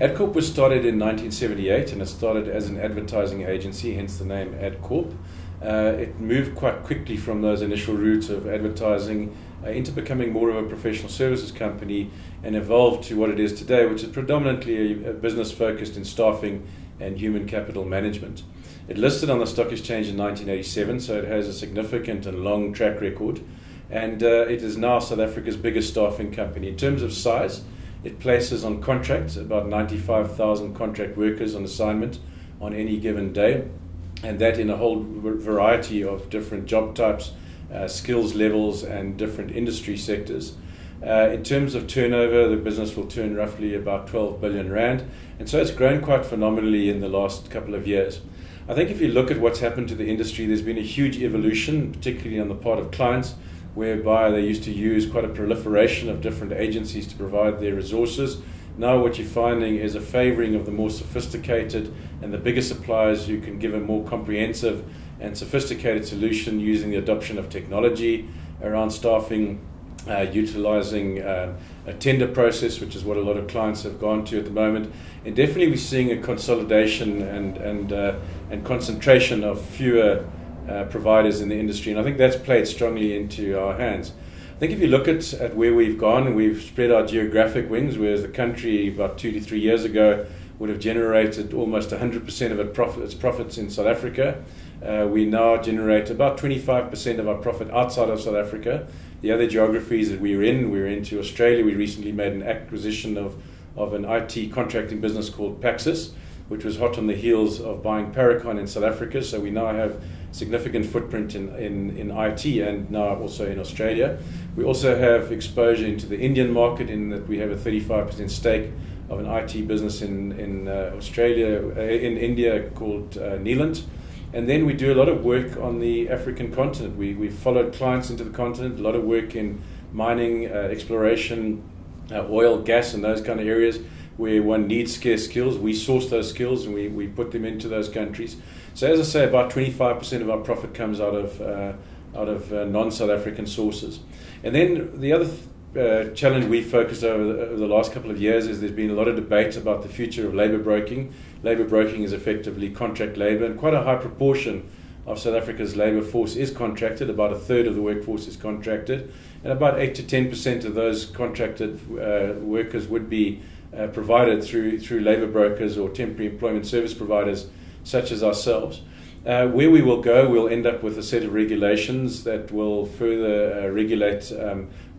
Adcorp was started in 1978 and it started as an advertising agency, hence the name Adcorp. It moved quite quickly from those initial roots of advertising into becoming more of a professional services company and evolved to what it is today, which is predominantly a business focused in staffing and human capital management. It listed on the stock exchange in 1987, so it has a significant and long track record, and it is now South Africa's biggest staffing company. In terms of size, it places on contract about 95,000 contract workers on assignment on any given day, and that in a whole variety of different job types, skills levels and different industry sectors. In terms of turnover, the business will turn roughly about 12 billion rand, and so it's grown quite phenomenally in the last couple of years. I think if you look at what's happened to the industry, there's been a huge evolution, particularly on the part of clients, whereby they used to use quite a proliferation of different agencies to provide their resources. Now what you're finding is a favouring of the more sophisticated and the bigger suppliers who can give a more comprehensive and sophisticated solution using the adoption of technology around staffing, utilising a tender process, which is what a lot of clients have gone to at the moment. And definitely we're seeing a consolidation and concentration of fewer providers in the industry, and I think that's played strongly into our hands. I think if you look at where we've gone, we've spread our geographic wings, whereas the country about 2 to 3 years ago would have generated almost 100% of its profits in South Africa. We now generate about 25% of our profit outside of South Africa. The other geographies that we're into Australia. We recently made an acquisition of an IT contracting business called Paxis, which was hot on the heels of buying Paracon in South Africa. So we now have significant footprint in IT and now also in Australia. We also have exposure into the Indian market in that we have a 35% stake of an IT business in Australia, in India called Neelant. And then we do a lot of work on the African continent. We've followed clients into the continent, a lot of work in mining, exploration, oil, gas and those kind of areas where one needs scarce skills. We source those skills and we put them into those countries. So as I say, about 25% of our profit comes out of non-South African sources. And then the other challenge we focused over the last couple of years is there's been a lot of debate about the future of labour broking. Labour broking is effectively contract labour, and quite a high proportion of South Africa's labour force is contracted. About a third of the workforce is contracted, and about 8 to 10% of those contracted workers would be provided through labour brokers or temporary employment service providers such as ourselves. Where we will go, we'll end up with a set of regulations that will further regulate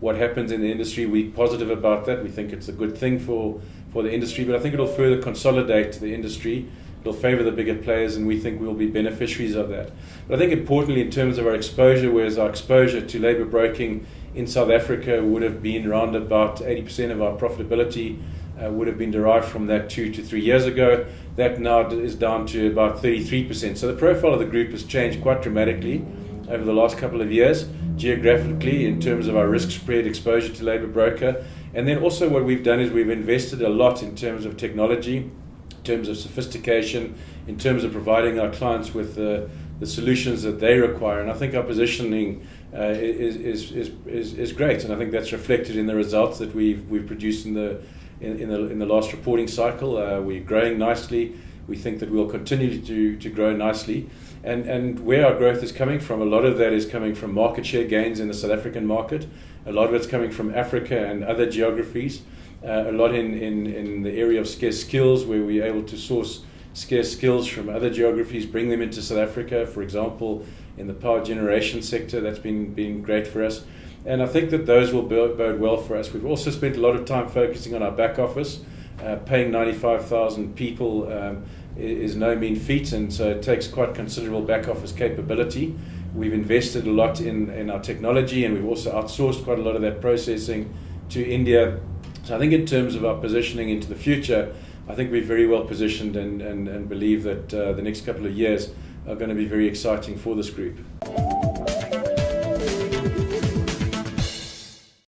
what happens in the industry. We're positive about that. We think it's a good thing for the industry, but I think it'll further consolidate the industry. It'll favour the bigger players, and we think we'll be beneficiaries of that. But I think importantly in terms of our exposure, whereas our exposure to labour broking in South Africa would have been around about 80% of our profitability would have been derived from that 2 to 3 years ago. That now is down to about 33%. So the profile of the group has changed quite dramatically over the last couple of years, geographically in terms of our risk spread exposure to labour broker. And then also what we've done is we've invested a lot in terms of technology, in terms of sophistication, in terms of providing our clients with the solutions that they require. And I think our positioning is great, and I think that's reflected in the results that we've produced in the last reporting cycle. We're growing nicely. We think that we'll continue to grow nicely. And where our growth is coming from, a lot of that is coming from market share gains in the South African market. A lot of it's coming from Africa and other geographies. A lot in the area of scarce skills, where we're able to source scarce skills from other geographies, bring them into South Africa. For example, in the power generation sector, that's been great for us. And I think that those will bode well for us. We've also spent a lot of time focusing on our back office. Paying 95,000 people is no mean feat, and so it takes quite considerable back office capability. We've invested a lot in our technology, and we've also outsourced quite a lot of that processing to India. So I think in terms of our positioning into the future, I think we're very well positioned and believe that the next couple of years are going to be very exciting for this group.